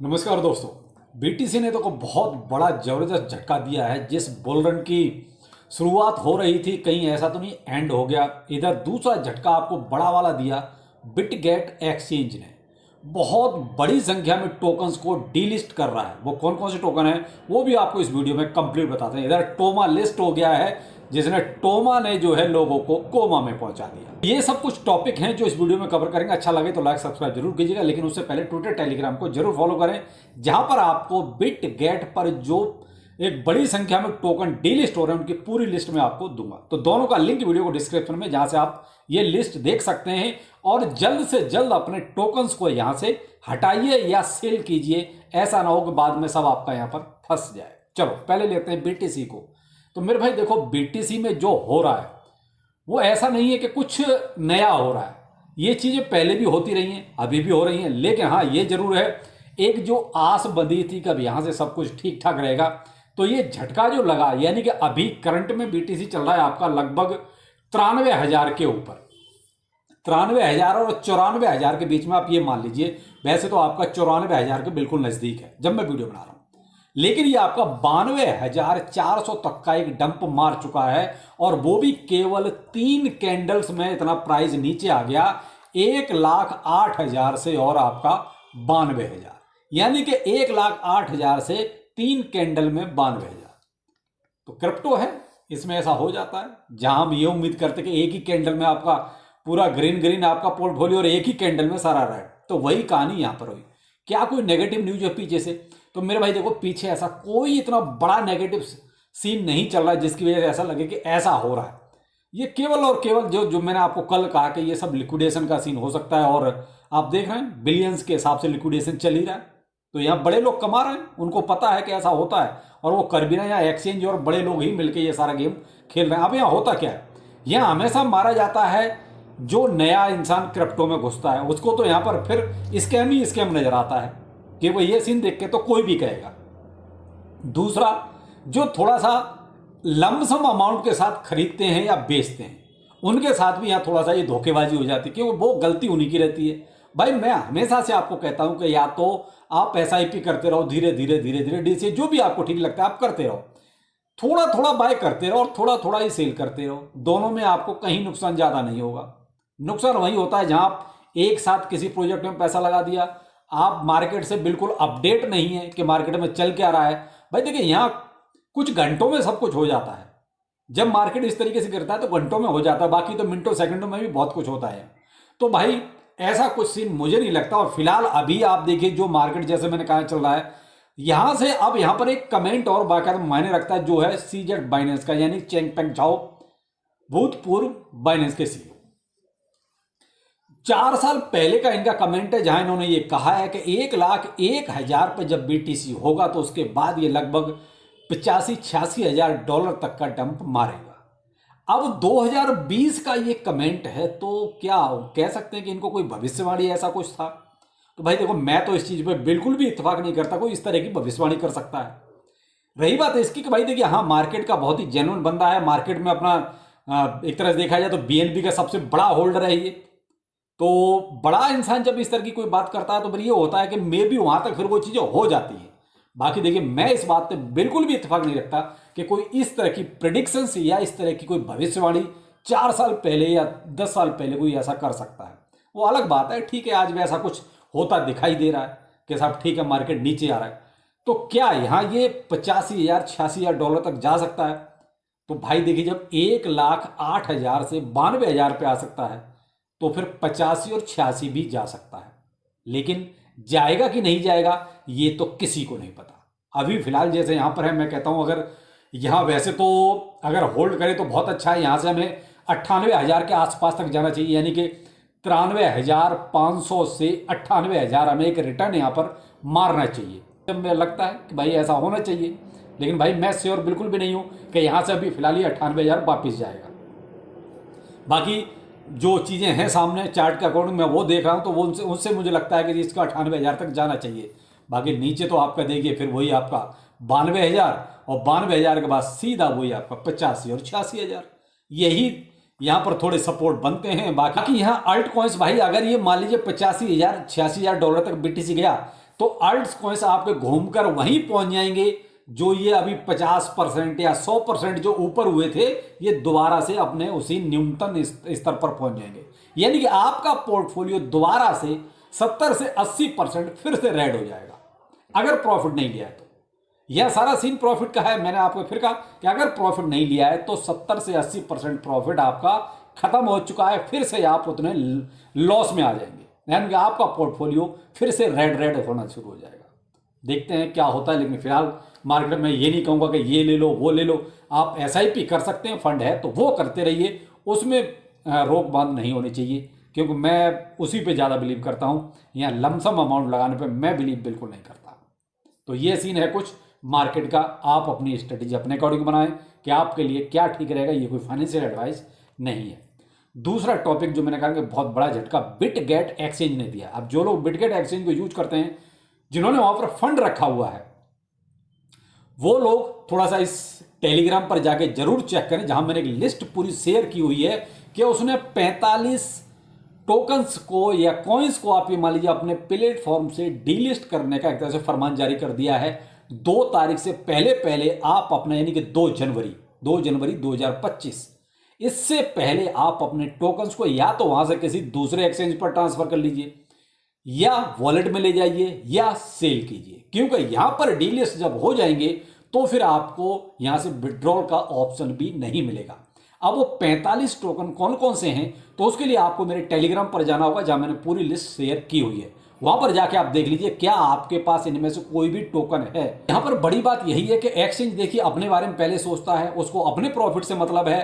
नमस्कार दोस्तों। बीटीसी ने तो को बहुत बड़ा जबरदस्त झटका दिया है। जिस बुल रन की शुरुआत हो रही थी, कहीं ऐसा तो नहीं एंड हो गया। इधर दूसरा झटका आपको बड़ा वाला दिया बिटगेट एक्सचेंज ने। बहुत बड़ी संख्या में टोकन्स को डीलिस्ट कर रहा है। वो कौन कौन से टोकन है वो भी आपको इस वीडियो में कंप्लीट बताते हैं। इधर टोमा लिस्ट हो गया है, जिसने टोमा ने जो है लोगों को कोमा में पहुंचा दिया। ये सब कुछ टॉपिक हैं जो इस वीडियो में कवर करेंगे। अच्छा लगे तो लाइक सब्सक्राइब जरूर कीजिएगा, लेकिन उससे पहले ट्विटर टेलीग्राम को जरूर फॉलो करें, जहां पर आपको बिट गेट पर जो एक बड़ी संख्या में टोकन डीलिस्ट हो रहे हैं उनकी पूरी लिस्ट में आपको दूंगा। तो दोनों का लिंक वीडियो को डिस्क्रिप्शन में, जहां से आप ये लिस्ट देख सकते हैं और जल्द से जल्द अपने टोकन्स को यहां से हटाइए या सेल कीजिए। ऐसा ना हो कि बाद में सब आपका यहां पर फंस जाए। चलो पहले लेते हैं बीटीसी को। तो मेरे भाई देखो, बीटीसी में जो हो रहा है वो ऐसा नहीं है कि कुछ नया हो रहा है। ये चीजें पहले भी होती रही हैं, अभी भी हो रही हैं। लेकिन हाँ, ये जरूर है, एक जो आस बंधी थी कि अब यहां से सब कुछ ठीक ठाक रहेगा, तो ये झटका जो लगा, यानी कि अभी करंट में बीटीसी चल रहा है आपका लगभग 93,000 के ऊपर। 93,000 और 94,000 के बीच में आप ये मान लीजिए। वैसे तो आपका 94,000 के बिल्कुल नजदीक है जब मैं वीडियो बना रहा हूं, लेकिन ये आपका 92,400 तक का एक डंप मार चुका है। और वो भी केवल 3 कैंडल्स में इतना प्राइस नीचे आ गया, 1,08,000 से और आपका 92,000, यानी कि 1,08,000 से 3 कैंडल में 92,000। तो क्रिप्टो है, इसमें ऐसा हो जाता है। जहां हम ये उम्मीद करते कि एक ही कैंडल में आपका पूरा ग्रीन ग्रीन आपका पोर्टफोलियो और एक ही कैंडल में सारा रेड, तो वही कहानी यहां पर हुई। क्या कोई नेगेटिव न्यूज है पीछे से? तो मेरे भाई देखो, पीछे ऐसा कोई इतना बड़ा नेगेटिव सीन नहीं चल रहा है जिसकी वजह से ऐसा लगे कि ऐसा हो रहा है। ये केवल और केवल जो मैंने आपको कल कहा कि ये सब लिक्विडेशन का सीन हो सकता है। और आप देख रहे हैं बिलियंस के हिसाब से लिक्विडेशन चल ही रहा है। तो यहाँ बड़े लोग कमा रहे हैं, उनको पता है कि ऐसा होता है और वो कर भी रहे हैं। यहाँ एक्सचेंज और बड़े लोग ही मिलकर ये सारा गेम खेल रहे हैं। अब यहाँ होता क्या है, यहाँ हमेशा मारा जाता है जो नया इंसान क्रिप्टो में घुसता है उसको, तो यहाँ पर फिर स्कैम ही स्कैम नजर आता है कि वो ये सीन देख के तो कोई भी कहेगा। दूसरा, जो थोड़ा सा लमसम अमाउंट के साथ खरीदते हैं या बेचते हैं, उनके साथ भी यहाँ थोड़ा सा ये धोखेबाजी हो जाती है, क्योंकि वो गलती उन्हीं की रहती है। भाई मैं हमेशा से आपको कहता हूं कि या तो आप एसआईपी करते रहो, धीरे धीरे धीरे धीरे डीसी जो भी आपको ठीक लगता है आप करते रहो, थोड़ा थोड़ा बाय करते रहो और थोड़ा थोड़ा ही सेल करते रहो। दोनों में आपको कहीं नुकसान ज्यादा नहीं होगा। नुकसान वही होता है जहां आप एक साथ किसी प्रोजेक्ट में पैसा लगा दिया, आप मार्केट से बिल्कुल अपडेट नहीं है कि मार्केट में चल क्या रहा है। भाई देखिए, यहां कुछ घंटों में सब कुछ हो जाता है। जब मार्केट इस तरीके से गिरता है तो घंटों में हो जाता है, बाकी तो मिनटों सेकंडों में भी बहुत कुछ होता है। तो भाई ऐसा कुछ सीन मुझे नहीं लगता। और फिलहाल अभी आप देखिए जो मार्केट जैसे मैंने कहा चल रहा है, यहां से अब यहां पर एक कमेंट और बाकायदा मायने रखता है, जो है सीजेड बाइनेंस का, यानी चेंगपेंग झाओ, भूतपूर्व बाइनेंस के सीईओ। 4 साल पहले का इनका कमेंट है, जहां इन्होंने ये कहा है कि 1,01,000 पर जब बीटीसी होगा तो उसके बाद ये लगभग 85-86 हजार डॉलर तक का डंप मारेगा। अब 2020 का ये कमेंट है, तो क्या कह सकते हैं कि इनको कोई भविष्यवाणी ऐसा कुछ था? तो भाई देखो, मैं तो इस चीज पे बिल्कुल भी इत्तेफाक नहीं करता कोई इस तरह की भविष्यवाणी कर सकता है। रही बात है इसकी कि भाई देखिए, हाँ मार्केट का बहुत ही जेन्युइन बंदा है, मार्केट में अपना एक तरह से देखा जाए तो बीएनबी का सबसे बड़ा होल्डर है ये। तो बड़ा इंसान जब इस तरह की कोई बात करता है तो फिर ये होता है कि मे भी वहां तक फिर वो चीजें हो जाती हैं। बाकी देखिए, मैं इस बात पे बिल्कुल भी इत्तेफाक नहीं रखता कि कोई इस तरह की प्रिडिक्शंस या इस तरह की कोई भविष्यवाणी 4 साल पहले या 10 साल पहले कोई ऐसा कर सकता है। वो अलग बात है, ठीक है, आज भी ऐसा कुछ होता दिखाई दे रहा है कि साहब ठीक है मार्केट नीचे आ रहा है। तो क्या यहाँ ये 85,000 86,000 डॉलर तक जा सकता है? तो भाई देखिए, जब 1,08,000 से 92,000 पे आ सकता है तो फिर 85 और 86 भी जा सकता है। लेकिन जाएगा कि नहीं जाएगा ये तो किसी को नहीं पता। अभी फिलहाल जैसे यहां पर है, मैं कहता हूं अगर यहां वैसे तो अगर होल्ड करे तो बहुत अच्छा है। यहां से हमें 98,000 के आसपास तक जाना चाहिए, यानी कि 93,500 से 98,000 हमें एक रिटर्न यहां पर मारना चाहिए। जब मुझे लगता है कि भाई ऐसा होना चाहिए, लेकिन भाई मैं श्योर बिल्कुल भी नहीं हूं कि यहां से अभी फिलहाल ही 98,000 वापिस जाएगा। बाकी जो चीज़ें हैं सामने चार्ट के अकॉर्डिंग मैं वो देख रहा हूं, तो वो उससे मुझे लगता है कि इसका 98,000 तक जाना चाहिए। बाकी नीचे तो आपका देखिए फिर वही आपका 92,000 और 92,000 के बाद सीधा वही आपका 85 और 86,000, यही यहाँ पर थोड़े सपोर्ट बनते हैं। बाकी यहाँ अल्ट कॉइन्स भाई, अगर ये मान लीजिए 85,000 86,000 डॉलर तक बीटीसी गया तो अल्ट्स कॉइन्स आपके घूमकर वहीं पहुंच जाएंगे जो ये अभी 50% या 100% जो ऊपर हुए थे, ये दोबारा से अपने उसी न्यूनतम स्तर पर पहुंच जाएंगे। यानी कि आपका पोर्टफोलियो दोबारा से 70 से 80% फिर से रेड हो जाएगा अगर प्रॉफिट नहीं लिया है तो। यह सारा सीन प्रॉफिट का है। मैंने आपको फिर कहा कि अगर प्रॉफिट नहीं लिया है तो 70 से 80% प्रॉफिट आपका खत्म हो चुका है, फिर से आप उतने लॉस में आ जाएंगे, यानी कि आपका पोर्टफोलियो फिर से रेड होना शुरू हो जाएगा। देखते हैं क्या होता है। लेकिन फिलहाल मार्केट में ये नहीं कहूँगा कि ये ले लो वो ले लो। आप SIP कर सकते हैं, फंड है तो वो करते रहिए, उसमें रोक बांध नहीं होनी चाहिए, क्योंकि मैं उसी पे ज़्यादा बिलीव करता हूँ। यहाँ लमसम अमाउंट लगाने पे मैं बिलीव बिल्कुल नहीं करता। तो ये सीन है कुछ मार्केट का। आप अपनी स्ट्रेटेजी अपने अकॉर्डिंग बनाएं कि आपके लिए क्या ठीक रहेगा। ये कोई फाइनेंशियल एडवाइस नहीं है। दूसरा टॉपिक जो मैंने कहा कि बहुत बड़ा झटका बिटगेट एक्सचेंज ने दिया। अब जो लोग बिटगेट एक्सचेंज को यूज करते हैं, जिन्होंने वहां पर फंड रखा हुआ है, वो लोग थोड़ा सा इस टेलीग्राम पर जाके जरूर चेक करें, जहां मैंने एक लिस्ट पूरी शेयर की हुई है कि उसने 45 टोकन्स को या कॉइन्स को आप ये मान लीजिए अपने प्लेटफॉर्म से डीलिस्ट करने का एक तरह से फरमान जारी कर दिया है। 2 तारीख से पहले आप अपना, यानी कि 2 जनवरी 2025, इससे पहले आप अपने टोकन्स को या तो वहां से किसी दूसरे एक्सचेंज पर ट्रांसफर कर लीजिए, या वॉलेट में ले जाइए, या सेल कीजिए। क्योंकि यहां पर डीलिस्ट जब हो जाएंगे तो फिर आपको यहां से विड्रॉल का ऑप्शन भी नहीं मिलेगा। अब वो 45 टोकन कौन कौन से हैं, तो उसके लिए आपको मेरे टेलीग्राम पर जाना होगा, जहां मैंने पूरी लिस्ट शेयर की हुई है। वहां पर जाके आप देख लीजिए क्या आपके पास इनमें से कोई भी टोकन है। यहां पर बड़ी बात यही है कि एक्सचेंज देखिए अपने बारे में पहले सोचता है, उसको अपने प्रॉफिट से मतलब है।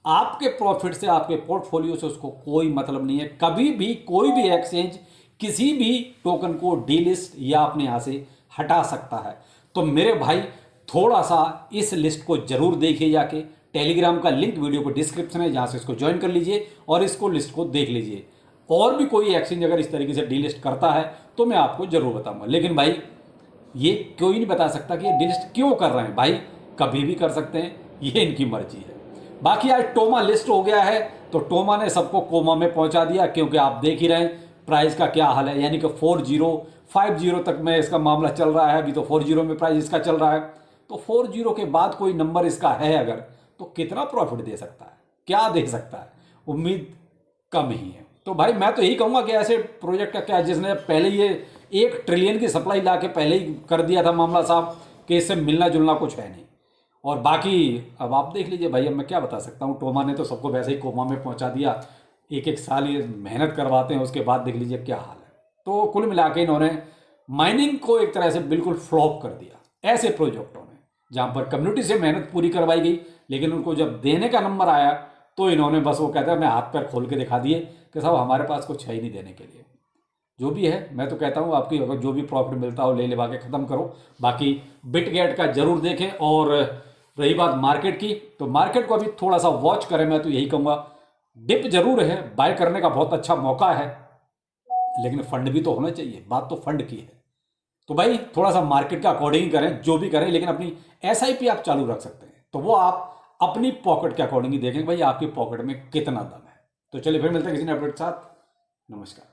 आपके प्रॉफिट से, आपके पोर्टफोलियो से उसको कोई मतलब नहीं है। कभी भी कोई भी एक्सचेंज किसी भी टोकन को डीलिस्ट या अपने यहां से हटा सकता है। तो मेरे भाई थोड़ा सा इस लिस्ट को जरूर देखिए जाके। टेलीग्राम का लिंक वीडियो को डिस्क्रिप्शन है, जहां से इसको ज्वाइन कर लीजिए और इसको लिस्ट को देख लीजिए। और भी कोई एक्सचेंज अगर इस तरीके से डीलिस्ट करता है तो मैं आपको जरूर बताऊंगा। लेकिन भाई ये कोई नहीं बता सकता कि ये डीलिस्ट क्यों कर रहे हैं। भाई कभी भी कर सकते हैं, ये इनकी मर्जी है। बाकी आज टोमा लिस्ट हो गया है, तो टोमा ने सबको कोमा में पहुंचा दिया, क्योंकि आप देख ही रहे हैं प्राइस का क्या हाल है। यानी कि 4050 तक में इसका मामला चल रहा है। अभी तो 40 में प्राइस इसका चल रहा है, तो 40 के बाद कोई नंबर इसका है अगर, तो कितना प्रॉफिट दे सकता है, क्या दे सकता है, उम्मीद कम ही है। तो भाई मैं तो यही कहूँगा कि ऐसे प्रोजेक्ट का क्या, जिसने पहले ये 1 ट्रिलियन की सप्लाई ला के पहले ही कर दिया था मामला साहब, कि इससे मिलना जुलना कुछ है नहीं। और बाकी अब आप देख लीजिए भाई, अब मैं क्या बता सकता हूँ। टोमा ने तो सबको वैसे ही कोमा में पहुँचा दिया। 1 साल ये मेहनत करवाते हैं, उसके बाद देख लीजिए क्या हाल है। तो कुल मिला के इन्होंने माइनिंग को एक तरह से बिल्कुल फ्लॉप कर दिया ऐसे प्रोजेक्टों ने, जहाँ पर कम्युनिटी से मेहनत पूरी करवाई गई, लेकिन उनको जब देने का नंबर आया तो इन्होंने बस वो कहता है मैं हाथ पैर खोल के दिखा दिए कि साहब हमारे पास कुछ है ही नहीं देने के लिए। जो भी है, मैं तो कहता हूँ आपकी अगर जो भी प्रॉफिट मिलता हो ले लेवा के ख़त्म करो। बाकी बिटगेट का जरूर देखें। और रही बात मार्केट की, तो मार्केट को अभी थोड़ा सा वॉच करें। मैं तो यही कहूँगा, डिप जरूर है, बाय करने का बहुत अच्छा मौका है, लेकिन फंड भी तो होना चाहिए। बात तो फंड की है। तो भाई थोड़ा सा मार्केट का अकॉर्डिंग करें, जो भी करें, लेकिन अपनी SIP आप चालू रख सकते हैं। तो वो आप अपनी पॉकेट के अकॉर्डिंग ही देखें भाई आपकी पॉकेट में कितना दम है। तो चलिए फिर मिलते हैं किसी ने अपडेट के साथ। नमस्कार।